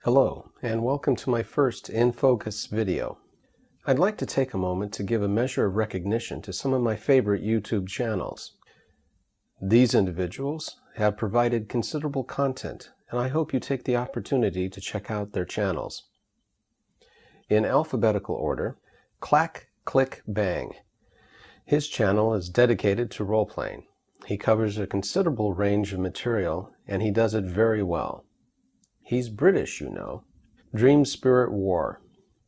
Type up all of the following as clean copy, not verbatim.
Hello, and welcome to my first In Focus video. I'd like to take a moment to give a measure of recognition to some of my favorite YouTube channels. These individuals have provided considerable content, and I hope you take the opportunity to check out their channels. In alphabetical order, Clack, Click, Bang. His channel is dedicated to role-playing. He covers a considerable range of material, and he does it very well. He's British, you know. Dream Spirit War.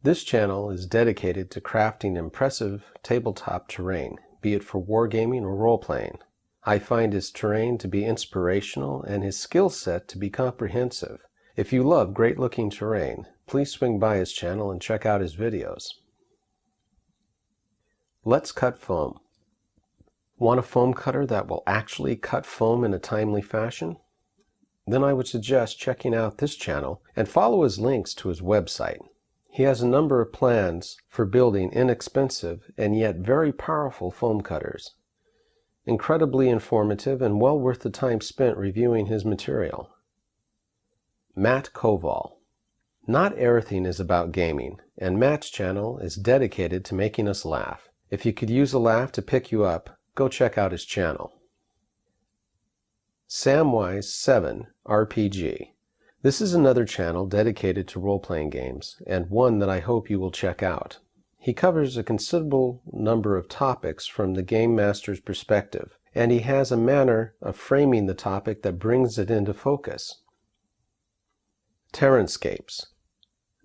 This channel is dedicated to crafting impressive tabletop terrain, be it for wargaming or role-playing. I find his terrain to be inspirational and his skill set to be comprehensive. If you love great-looking terrain, please swing by his channel and check out his videos. Let's Cut Foam. Want a foam cutter that will actually cut foam in a timely fashion? Then I would suggest checking out this channel and follow his links to his website. He has a number of plans for building inexpensive and yet very powerful foam cutters. Incredibly informative and well worth the time spent reviewing his material. Matt Koval. Not everything is about gaming, and Matt's channel is dedicated to making us laugh. If you could use a laugh to pick you up, go check out his channel. Samwise7 RPG. This is another channel dedicated to role-playing games, and one that I hope you will check out. He covers a considerable number of topics from the game master's perspective, and he has a manner of framing the topic that brings it into focus. Terranscapes.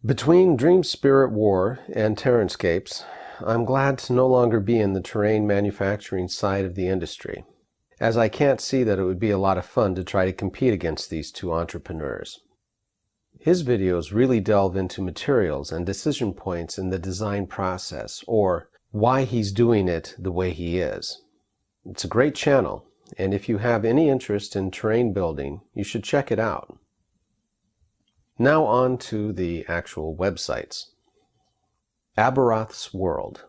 Between Dream Spirit War and Terranscapes, I'm glad to no longer be in the terrain manufacturing side of the industry, as I can't see that it would be a lot of fun to try to compete against these two entrepreneurs. His videos really delve into materials and decision points in the design process, or why he's doing it the way he is. It's a great channel, and if you have any interest in terrain building, you should check it out. Now on to the actual websites. Aberoth's World.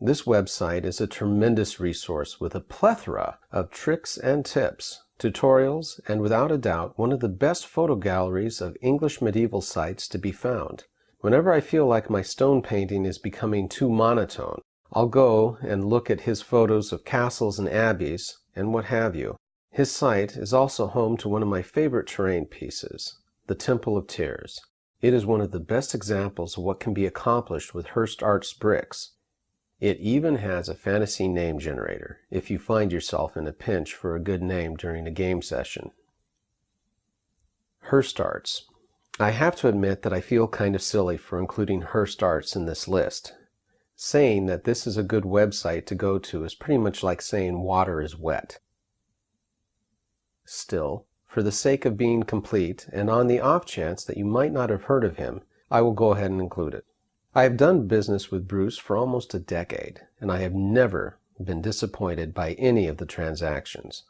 This website is a tremendous resource with a plethora of tricks and tips, tutorials, and without a doubt one of the best photo galleries of English medieval sites to be found. Whenever I feel like my stone painting is becoming too monotone, I'll go and look at his photos of castles and abbeys and what have you. His site is also home to one of my favorite terrain pieces, the Temple of Tears. It is one of the best examples of what can be accomplished with Hearst Arts bricks. It even has a fantasy name generator, if you find yourself in a pinch for a good name during a game session. Hearst Arts. I have to admit that I feel kind of silly for including Hearst Arts in this list. Saying that this is a good website to go to is pretty much like saying water is wet. Still, for the sake of being complete, and on the off chance that you might not have heard of him, I will go ahead and include it. I have done business with Bruce for almost a decade, and I have never been disappointed by any of the transactions.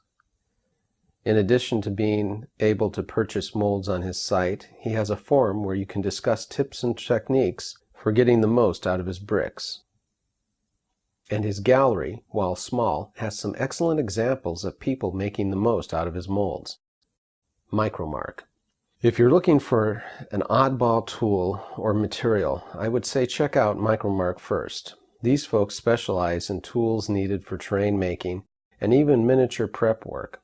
In addition to being able to purchase molds on his site, he has a forum where you can discuss tips and techniques for getting the most out of his bricks. And his gallery, while small, has some excellent examples of people making the most out of his molds. Micromark. If you're looking for an oddball tool or material, I would say check out Micromark first. These folks specialize in tools needed for terrain making and even miniature prep work.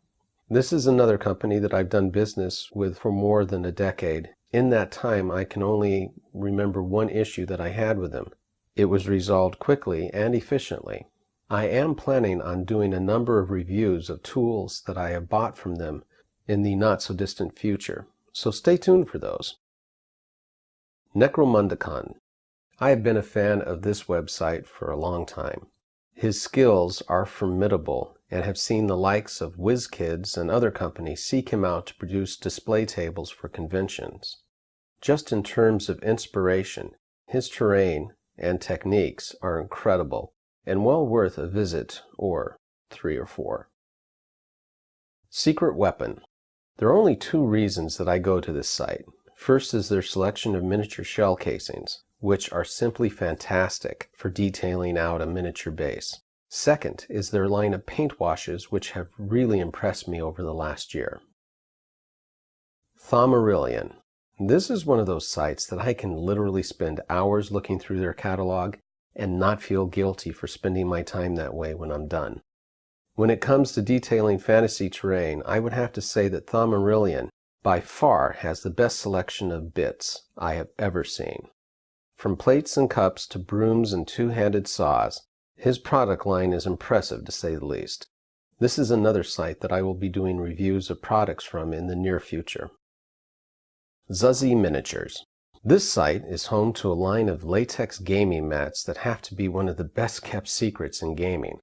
This is another company that I've done business with for more than a decade. In that time, I can only remember one issue that I had with them. It was resolved quickly and efficiently. I am planning on doing a number of reviews of tools that I have bought from them in the not-so-distant future. So stay tuned for those. Necromunda Con. I have been a fan of this website for a long time. His skills are formidable and have seen the likes of WizKids and other companies seek him out to produce display tables for conventions. Just in terms of inspiration, his terrain and techniques are incredible and well worth a visit or 3 or 4. Secret Weapon. There are only 2 reasons that I go to this site. First is their selection of miniature shell casings, which are simply fantastic for detailing out a miniature base. Second is their line of paint washes, which have really impressed me over the last year. Marillion. This is one of those sites that I can literally spend hours looking through their catalog and not feel guilty for spending my time that way when I'm done. When it comes to detailing fantasy terrain, I would have to say that Marillion by far has the best selection of bits I have ever seen. From plates and cups to brooms and two-handed saws, his product line is impressive to say the least. This is another site that I will be doing reviews of products from in the near future. Zusi Miniatures. This site is home to a line of latex gaming mats that have to be one of the best kept secrets in gaming.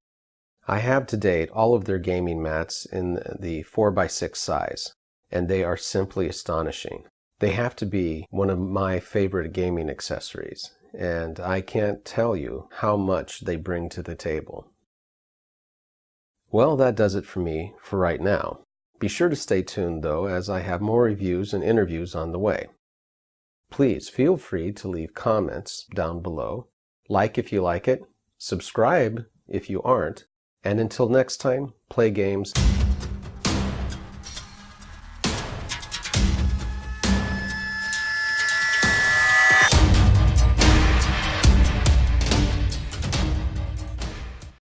I have to date all of their gaming mats in the 4x6 size, and they are simply astonishing. They have to be one of my favorite gaming accessories, and I can't tell you how much they bring to the table. Well, that does it for me for right now. Be sure to stay tuned though, as I have more reviews and interviews on the way. Please feel free to leave comments down below, like if you like it, subscribe if you aren't, and until next time, play games